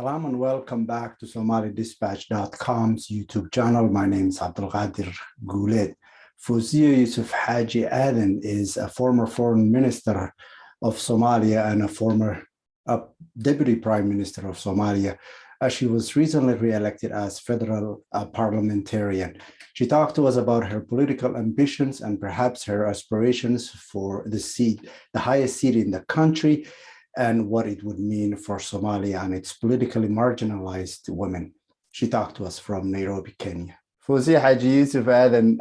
Salam and welcome back to SomaliDispatch.com's YouTube channel. My name is Abdulqadir Guled. Fawzia Yusuf Haji Adan is a former foreign minister of Somalia and a former deputy prime minister of Somalia. She was recently re-elected as federal parliamentarian. She talked to us about her political ambitions and perhaps her aspirations for the seat, the highest seat in the country, and what it would mean for Somalia and its politically marginalized women. She talked to us from Nairobi, Kenya. Fawzia Haji Yusuf Adan,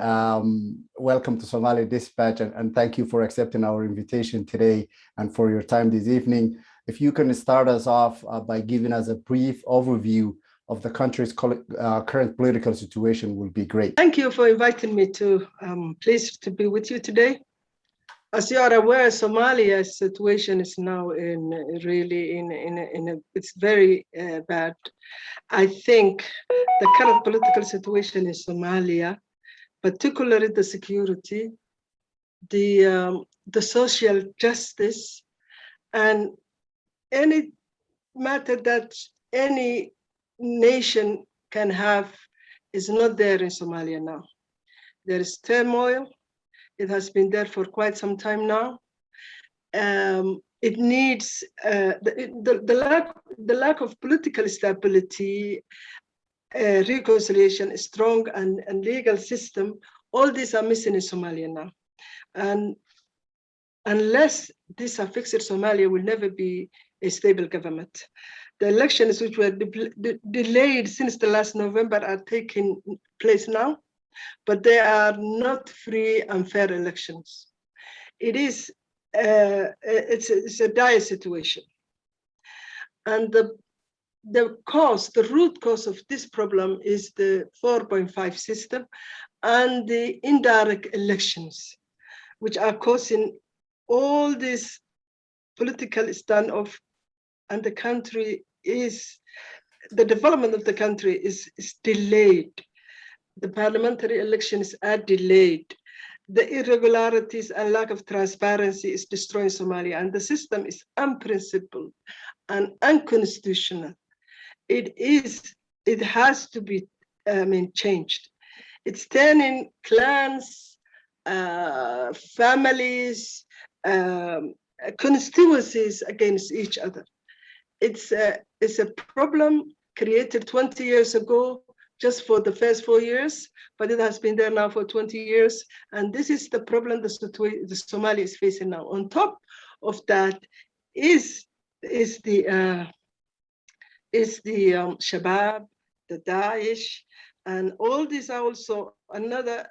welcome to Somali Dispatch, and thank you for accepting our invitation today and for your time this evening. If you can start us off by giving us a brief overview of the country's current political situation would be great. Thank you for inviting me to, pleased to be with you today. As you are aware, Somalia's situation is now it's very bad. I think the current political situation in Somalia, particularly the security, the social justice, and any matter that any nation can have is not there in Somalia now. There is turmoil. It has been there for quite some time now. It needs the lack of political stability, reconciliation, a strong and legal system. All these are missing in Somalia now. And unless this are fixed, Somalia will never be a stable government. The elections which were delayed since the last November are taking place now, but they are not free and fair elections. It's a dire situation. And the root cause of this problem is the 4.5 system and the indirect elections, which are causing all this political standoff, and the development of the country is delayed. The parliamentary elections are delayed. The irregularities and lack of transparency is destroying Somalia, and the system is unprincipled and unconstitutional. It has to be changed. It's turning clans, families, constituencies against each other. It's a problem created 20 years ago, just for the first 4 years, but it has been there now for 20 years. And this is the problem the Somalia is facing now. On top of that is the Shabab, the Daesh, and all these are also another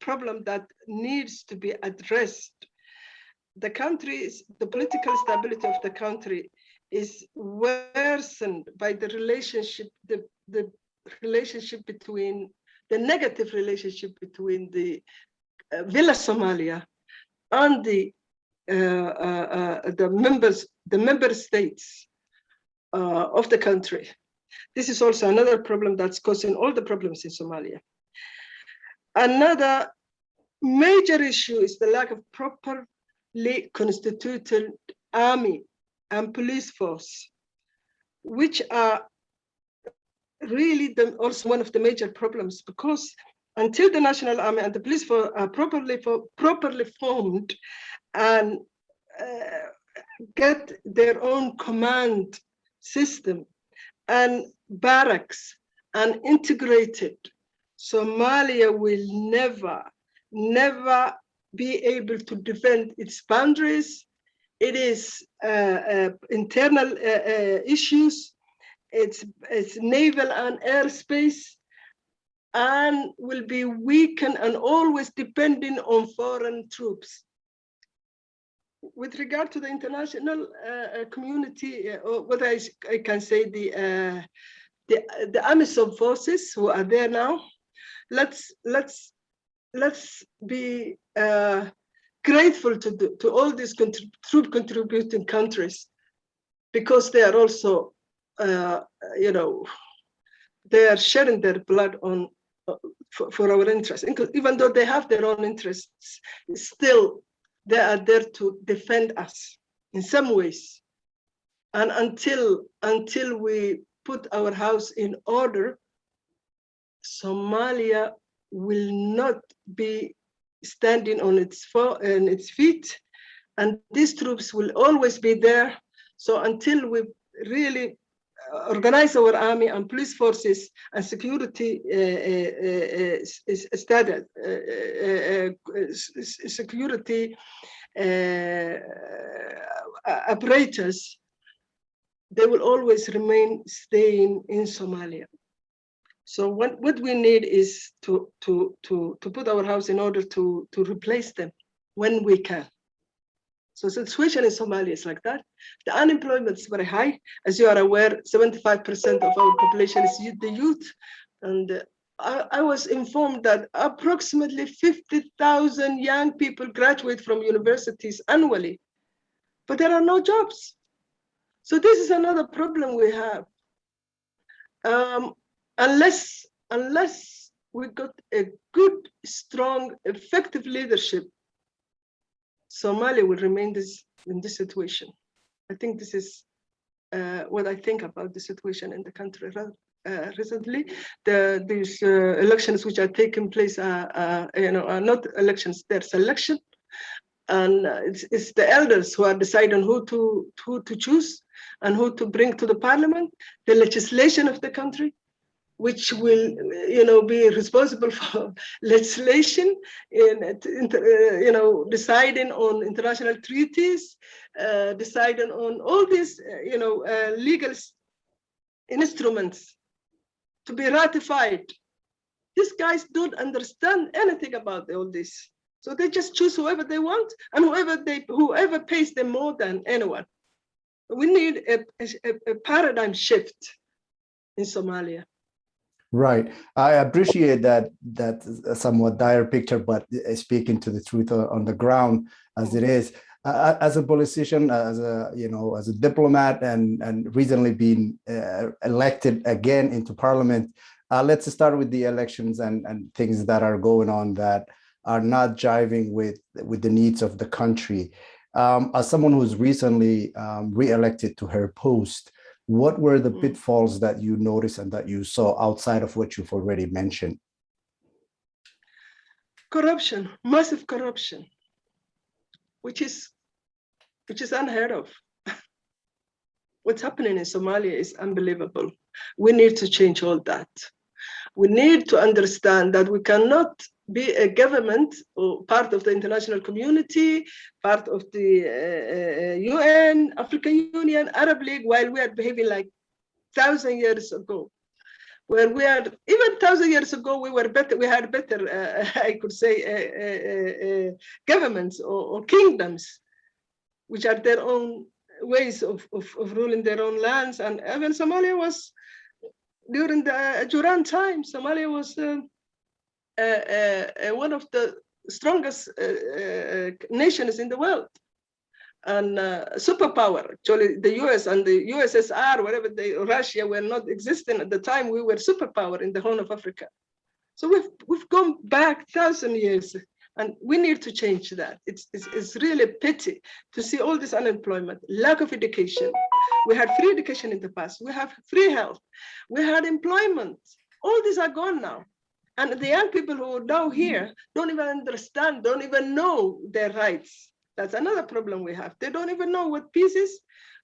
problem that needs to be addressed. The political stability of the country is worsened by the negative relationship between the Village Somalia and the member states of the country. This is also another problem that's causing all the problems in Somalia. Another major issue is the lack of properly constituted army and police force, which are really also one of the major problems, because until the national army and the police force are properly formed and get their own command system and barracks and integrated, Somalia will never be able to defend its boundaries. It is internal issues. It's naval and airspace, and will be weakened and always depending on foreign troops. With regard to the international community, or what I can say, the AMISOM forces who are there now, let's be grateful to all these troop contributing countries, because they are also they are sharing their blood for our interests. Even though they have their own interests, still they are there to defend us in some ways. And until we put our house in order, Somalia will not be standing on its feet, and these troops will always be there. So until we really organize our army and police forces and security security apparatus, they will always remain staying in Somalia. So what we need is to put our house in order to replace them when we can. So the situation in Somalia is like that. The unemployment is very high. As you are aware, 75% of our population is the youth. And I was informed that approximately 50,000 young people graduate from universities annually, but there are no jobs. So this is another problem we have. Unless we got a good, strong, effective leadership, Somalia will remain in this situation. I think this is what I think about the situation in the country. Recently, these elections which are taking place are not elections; they're selection, and it's the elders who are deciding who to choose and who to bring to the parliament, the legislation of the country, which will, be responsible for legislation, deciding on international treaties, deciding on all these, legal instruments to be ratified. These guys don't understand anything about all this, so they just choose whoever they want and whoever pays them more than anyone. We need a paradigm shift in Somalia. Right. I appreciate that somewhat dire picture, but speaking to the truth on the ground as it is. As a politician, as a diplomat, and recently been elected again into parliament, let's start with the elections and things that are going on that are not jiving with the needs of the country. As someone who's recently re-elected to her post, what were the pitfalls that you noticed and that you saw outside of what you've already mentioned? Corruption, massive corruption, which is unheard of. What's happening in Somalia is unbelievable. We need to change all that. We need to understand that we cannot be a government or part of the international community, part of the UN, African Union, Arab League, while we are behaving like 1,000 years ago. Where we are, even 1,000 years ago, we were better. We had better, I could say, governments or kingdoms, which are their own ways of ruling their own lands. And even Somalia was, during the Duran time, Somalia was one of the strongest nations in the world, and superpower. Actually, the US and the USSR, whatever Russia were not existing at the time, we were superpower in the Horn of Africa. So we've gone back 1,000 years, and we need to change that. It's really a pity to see all this unemployment, lack of education. We had free education in the past. We have free health. We had employment. All these are gone now. And the young people who are now here don't even understand, don't even know their rights. That's another problem we have. They don't even know what peace is.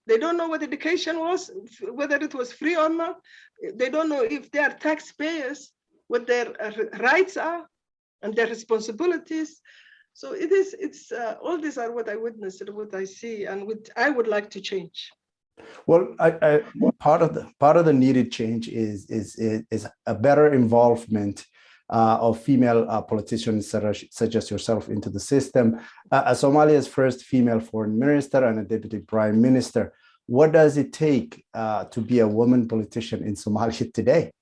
They don't know what education was, whether it was free or not. They don't know if they are taxpayers, what their rights are and their responsibilities. So it's all these are what I witnessed and what I see and what I would like to change. Well, part of the needed change is a better involvement of female politicians such as yourself into the system. As Somalia's first female foreign minister and a deputy prime minister, what does it take to be a woman politician in Somalia today?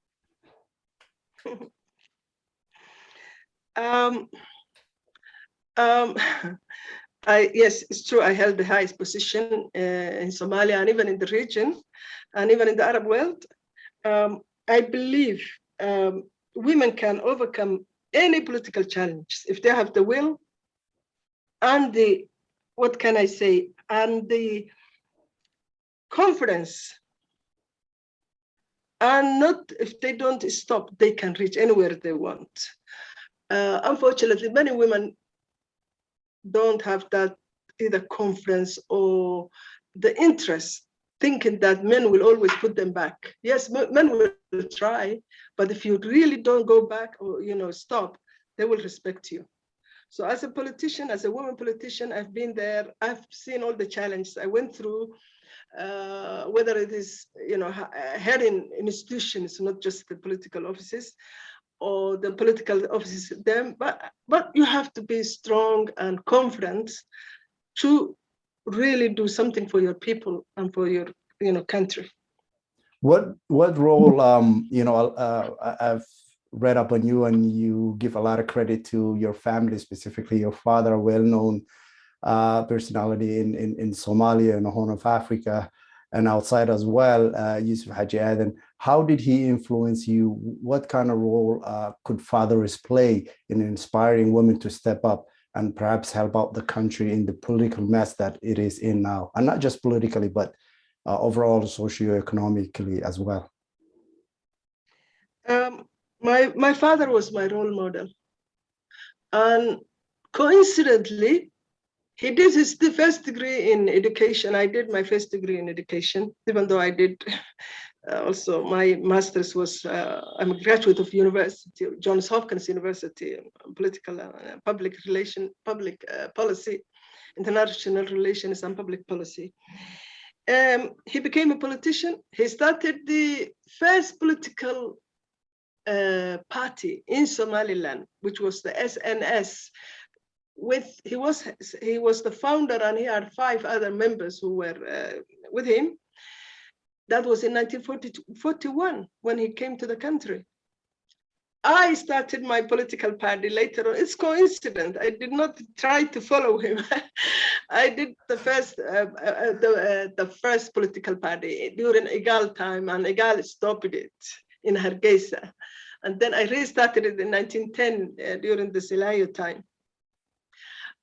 Yes, it's true. I held the highest position in Somalia and even in the region and even in the Arab world. I believe women can overcome any political challenge if they have the will and the, what can I say, and the confidence. And not if they don't stop, they can reach anywhere they want. Unfortunately, many women don't have that either confidence or the interest, thinking that men will always put them back. Yes, men will try, but if you really don't go back or stop, they will respect you. So as a politician, as a woman politician, I've been there. I've seen all the challenges I went through. Whether it is, heading institutions, not just the political offices or the political offices, them, but you have to be strong and confident to really do something for your people and for your, country. What role, I've read up on you, and you give a lot of credit to your family, specifically your father, a well-known personality in Somalia and the Horn of Africa and outside as well, Yusuf Haji Adan. How did he influence you? What kind of role could fathers play in inspiring women to step up and perhaps help out the country in the political mess that it is in now? And not just politically, but overall socioeconomically as well. My father was my role model. And coincidentally, he did his first degree in education. I did my first degree in education, even though I did also my master's was, I'm a graduate of University, Johns Hopkins University, political public policy, international relations and public policy. He became a politician. He started the first political party in Somaliland, which was the SNS. He was the founder, and he had 5 other members who were with him. That was in 1941 when he came to the country. I started my political party later on. It's coincidence. I did not try to follow him. I did the first political party during Egal time, and Egal stopped it in Hargeisa. And then I restarted it in 1910 during the Silayo time.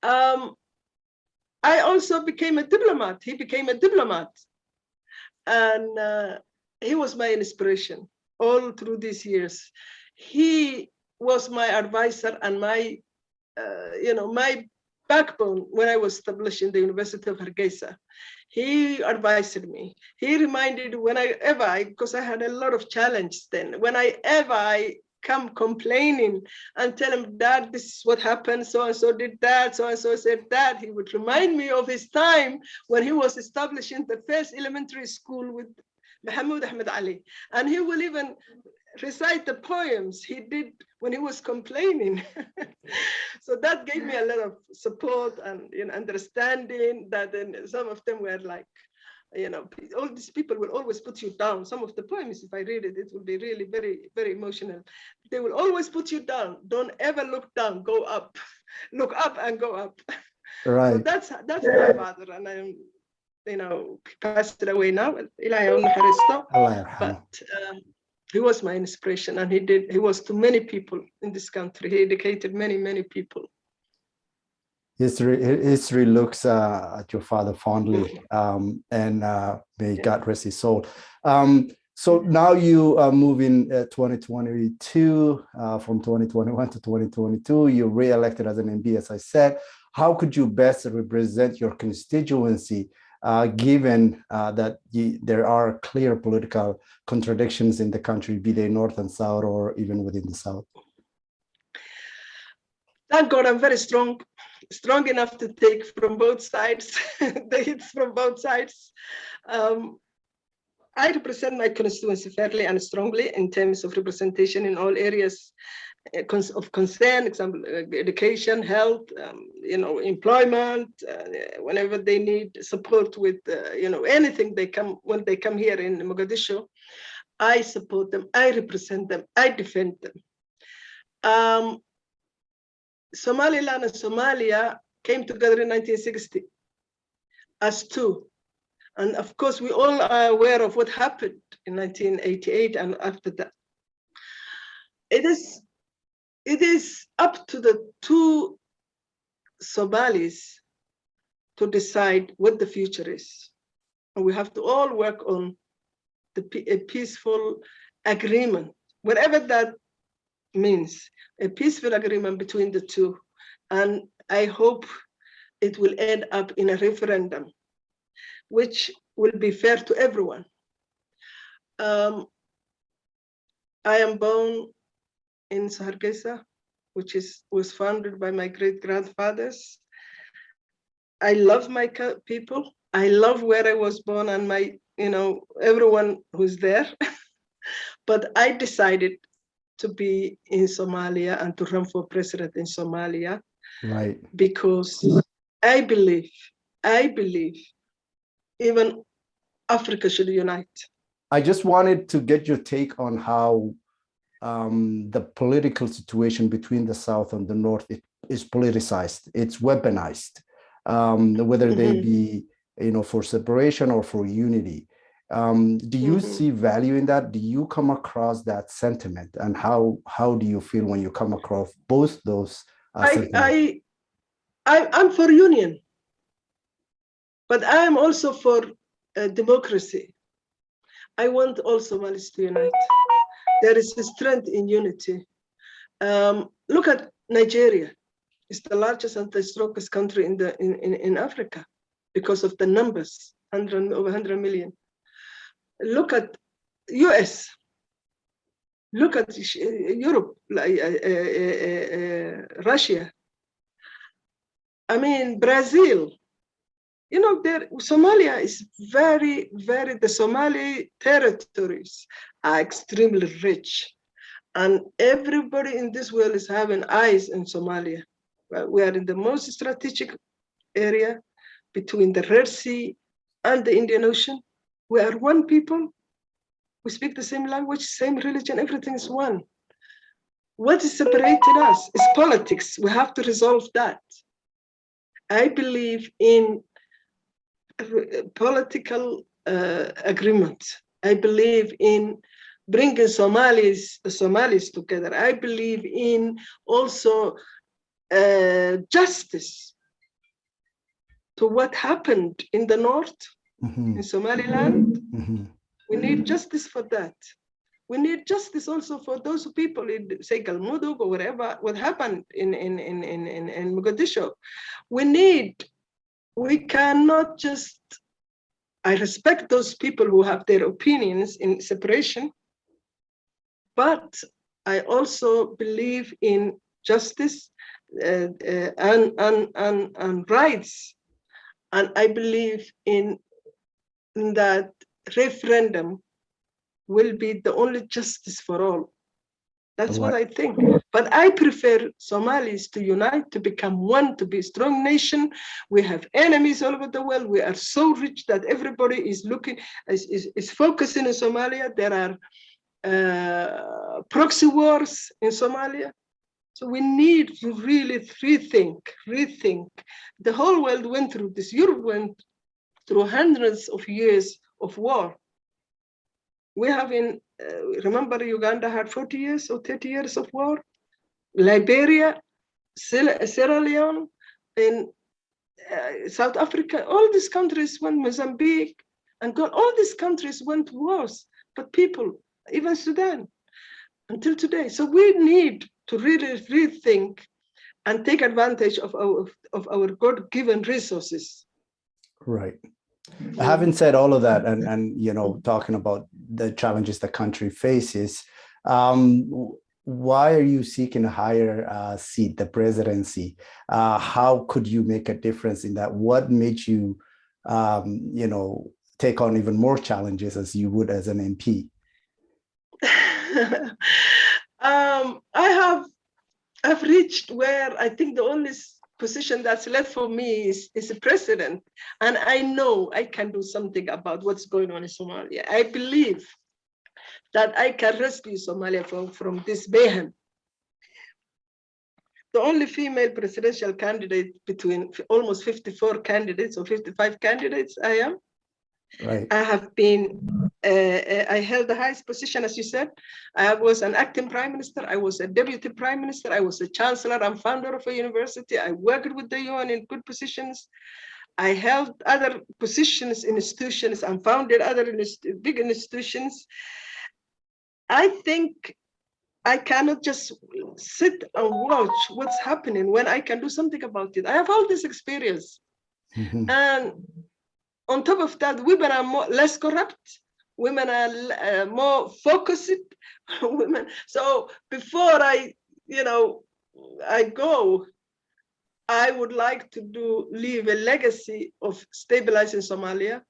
I also became a diplomat. He became a diplomat. And he was my inspiration all through these years. He was my advisor and my, my backbone when I was establishing the University of Hargeisa. He advised me. He reminded because I had a lot of challenges then, I come complaining and tell him, Dad, this is what happened, so-and-so did that, so-and-so said that, he would remind me of his time when he was establishing the first elementary school with Mahmoud Ahmed Ali. And he will even recite the poems he did when he was complaining. So that gave me a lot of support and understanding that then some of them were like, all these people will always put you down. Some of the poems, if I read it, it will be really very, very emotional. They will always put you down. Don't ever look down, go up. Look up and go up. Right. So that's my father. And I'm, passed away now. But he was my inspiration, and he was to many people in this country. He educated many, many people. History looks at your father fondly, and may God rest his soul. So now you are moving 2022, from 2021 to 2022, you're re-elected as an MB, as I said. How could you best represent your constituency, given that there are clear political contradictions in the country, be they North and South, or even within the South? Thank God I'm very strong enough to take from both sides, the hits from both sides. I represent my constituency fairly and strongly in terms of representation in all areas of concern, example, education, health, employment, whenever they need support with, anything when they come here in Mogadishu, I support them, I represent them, I defend them. Somaliland and Somalia came together in 1960 as two. And of course, we all are aware of what happened in 1988 and after that. It is up to the two Somalis to decide what the future is. And we have to all work on a peaceful agreement, whatever that means, a peaceful agreement between the two. And I hope it will end up in a referendum, which will be fair to everyone. I am born in Hargeisa, which was founded by my great-grandfathers. I love my people. I love where I was born and everyone who's there. But I decided to be in Somalia and to run for president in Somalia. Right. Because I believe even Africa should unite. I just wanted to get your take on how the political situation between the South and the North is politicized. It's weaponized, whether they be, for separation or for unity. Do you see value in that? Do you come across that sentiment? And how do you feel when you come across both those sentiments? I'm for union, but I am also for democracy. I want all Somalis to unite. There is a strength in unity. Look at Nigeria. It's the largest and the strongest country in Africa because of the numbers, over 100 million. Look at US. Look at Europe, Russia. I mean, Brazil. Somalia is very, the Somali territories are extremely rich. And everybody in this world is having eyes in Somalia. We are in the most strategic area between the Red Sea and the Indian Ocean. We are one people. We speak the same language, same religion, everything is one. What is separating us is politics. We have to resolve that. I believe in political agreement. I believe in bringing the Somalis together. I believe in also justice to what happened in the north, in Somaliland. We need justice for that. We need justice also for those people in, say, Galmudug or whatever, what happened in Mogadishu. We cannot just, I respect those people who have their opinions in separation, but I also believe in justice and rights. And I believe in that referendum will be the only justice for all. That's what I think. But I prefer Somalis to unite, to become one, to be a strong nation. We have enemies all over the world. We are so rich that everybody is looking, is focusing in Somalia. There are proxy wars in Somalia. So we need to really rethink. The whole world went through this. Europe went through hundreds of years of war. We have remember Uganda had 40 years or 30 years of war. Liberia, Sierra Leone, in South Africa, all these countries went, Mozambique, Angola, all these countries went to wars, but people, even Sudan, until today. So we need to really rethink and take advantage of our God-given resources. Right. Having said all of that, and talking about the challenges the country faces, why are you seeking a higher seat, the presidency? How could you make a difference in that? What made you, take on even more challenges as you would as an MP? I've reached where I think the only position that's left for me is a president. And I know I can do something about what's going on in Somalia. I believe that I can rescue Somalia from this mayhem. The only female presidential candidate between almost 54 candidates or 55 candidates I am. Right. I have been, I held the highest position, as you said. I was an acting prime minister. I was a deputy prime minister. I was a chancellor and founder of a university. I worked with the UN in good positions. I held other positions in institutions and founded other big institutions. I think I cannot just sit and watch what's happening when I can do something about it. I have all this experience. Mhm. And on top of that, women are less corrupt. Women are more focused. Women. So before I go, I would like to leave a legacy of stabilizing Somalia,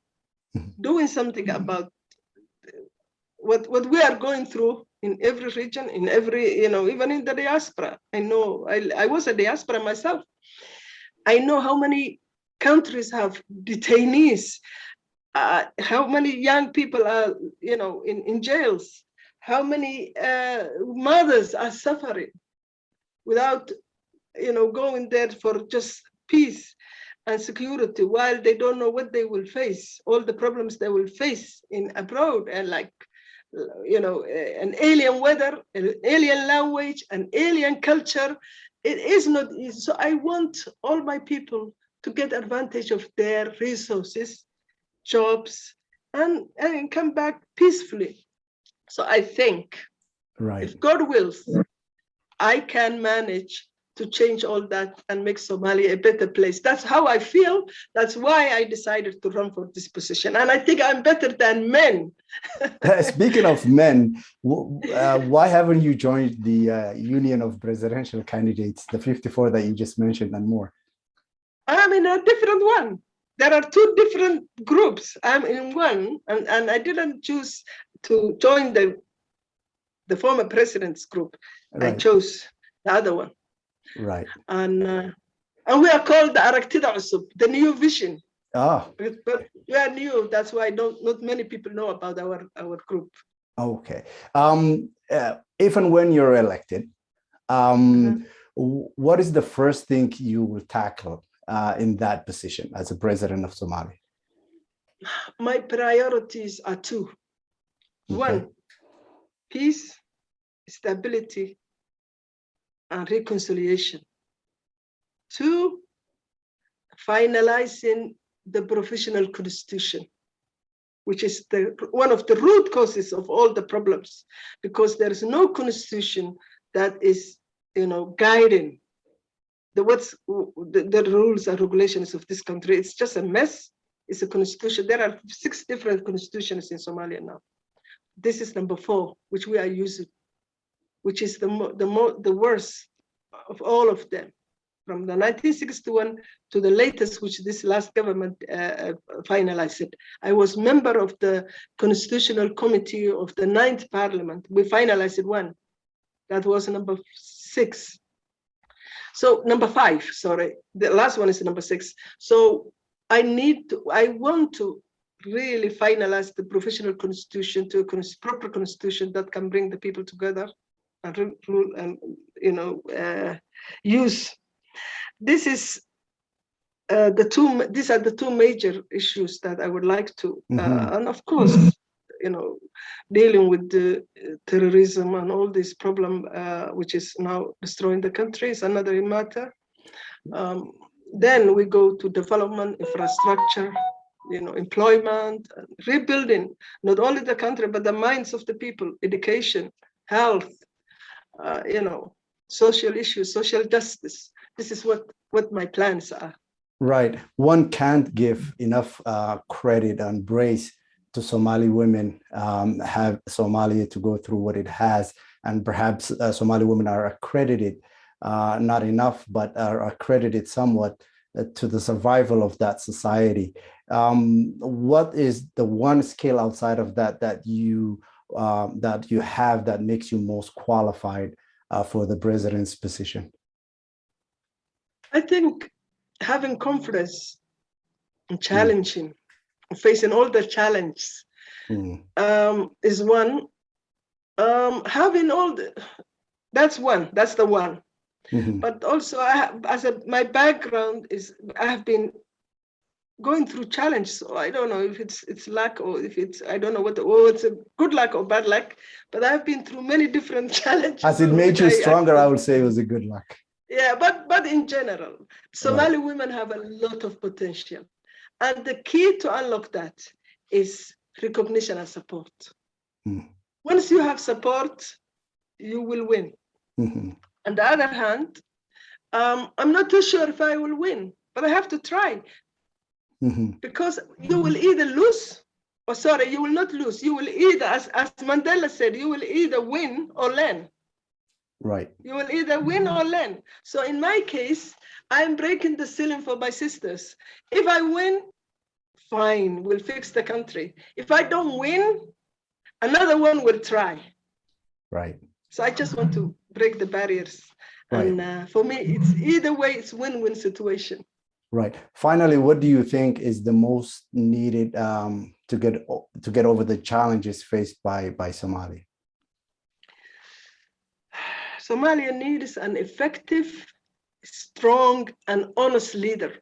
doing something about what we are going through in every region, in every, even in the diaspora. I know, I was a diaspora myself. I know how many countries have detainees, how many young people are, in jails, how many mothers are suffering without, going there for just peace and security, while they don't know what they will face, all the problems they will face in abroad, and like, an alien weather, an alien language, an alien culture. It is not easy. So I want all my people to get advantage of their resources, jobs, and come back peacefully. So I think, Right. if God wills, I can manage to change all that and make Somalia a better place. That's how I feel. That's why I decided to run for this position. And I think I'm better than men. Speaking of men, why haven't you joined the Union of Presidential Candidates, the 54 that you just mentioned and more? I'm in a different one. There are two different groups. I'm in one, and I didn't choose to join the former president's group. Right. I chose the other one. Right. And we are called the Araktida Usub, the new vision. Ah. But we are new. That's why not many people know about our group. Okay. If and when you're elected, what is the first thing you will tackle in that position as a president of Somalia? My priorities are two. Okay. One, peace, stability, and reconciliation. Two, finalizing the provisional constitution, which is one of the root causes of all the problems, because there is no constitution that is, guiding the rules and regulations of this country. It's just a mess. It's a constitution. There are 6 different constitutions in Somalia now. This is number 4, which we are using, which is the worst of all of them, from the 1961 to the latest, which this last government finalized it. I was member of the Constitutional Committee of the 9th Parliament. We finalized one. That was number 6. So number 5, sorry. The last one is number 6. So I want to really finalize the provisional constitution to a proper constitution that can bring the people together and rule and, use. These are the 2 major issues that I would like to, and of course, dealing with the terrorism and all this problem, which is now destroying the country, is another matter. Then we go to development, infrastructure, employment, rebuilding, not only the country, but the minds of the people, education, health, social issues, social justice. This is what my plans are. Right. One can't give enough credit and praise to Somali women, have Somalia to go through what it has. And perhaps Somali women are accredited, not enough, but are accredited somewhat to the survival of that society. What is the one skill outside of that you have that makes you most qualified for the president's position? I think having confidence and challenging, facing all the challenges is one. Having all that's the one. But also, my background is, I have been going through challenges. So I don't know if it's luck or if it's, I don't know it's a good luck or bad luck, but I've been through many different challenges. As it made you stronger, I would say it was a good luck. Yeah, but in general, Somali women have a lot of potential. And the key to unlock that is recognition and support. Once you have support, you will win. On the other hand, I'm not too sure if I will win, but I have to try. Because you will either lose, or sorry, you will not lose. You will either, as Mandela said, you will either win or learn. Right. You will either win or learn. So in my case, I'm breaking the ceiling for my sisters. If I win, fine, we'll fix the country. If I don't win, another one will try. Right. So I just want to break the barriers. Right. And for me, it's either way, it's win-win situation. Right. Finally, what do you think is the most needed to get over the challenges faced by Somalia? Somalia needs an effective, strong, and honest leader,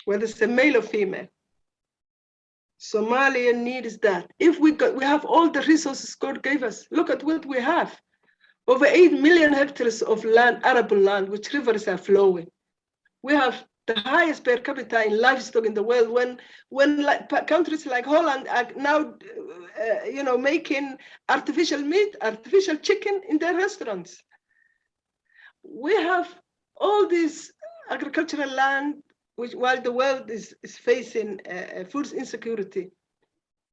whether it's a male or female. Somalia needs that. If we have all the resources God gave us, look at what we have. Over 8 million hectares of land, arable land, which rivers are flowing. We have the highest per capita in livestock in the world. When countries like Holland are now, making artificial meat, artificial chicken in their restaurants. We have all this agricultural land, which while the world is facing food insecurity,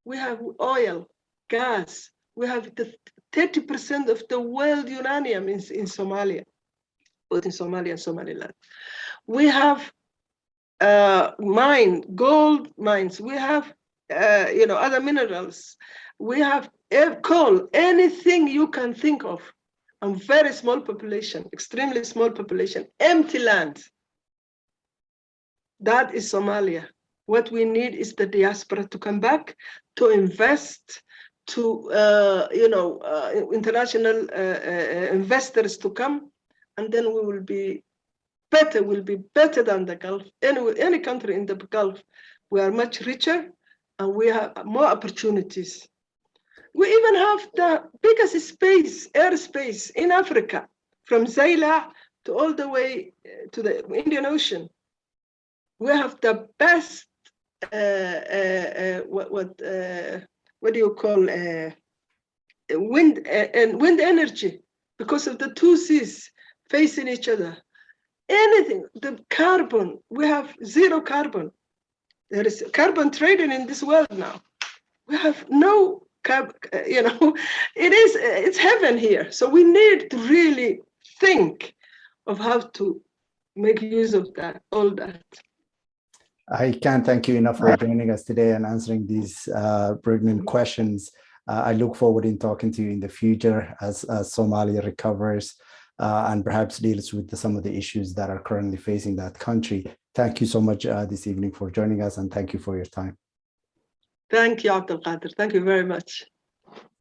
we have oil, gas. We have the 30% of the world uranium in Somalia, both in Somalia and Somaliland. We have gold mines. We have, other minerals. We have coal, anything you can think of. A very small population, extremely small population, empty land. That is Somalia. What we need is the diaspora to come back, to invest, to international investors to come, and then we will be better. We'll be better than the Gulf. Any country in the Gulf, we are much richer, and we have more opportunities. We even have the biggest airspace in Africa, from Zaila to all the way to the Indian Ocean. We have the best, what do you call, wind energy, because of the two seas facing each other. Anything, the carbon, we have zero carbon. There is carbon trading in this world now. We have no carbon, it's heaven here. So we need to really think of how to make use of that, all that. I can't thank you enough for joining us today and answering these pregnant questions. I look forward in talking to you in the future as Somalia recovers and perhaps deals with some of the issues that are currently facing that country. Thank you so much this evening for joining us, and thank you for your time. Thank you, Abdul Qadir. Thank you very much.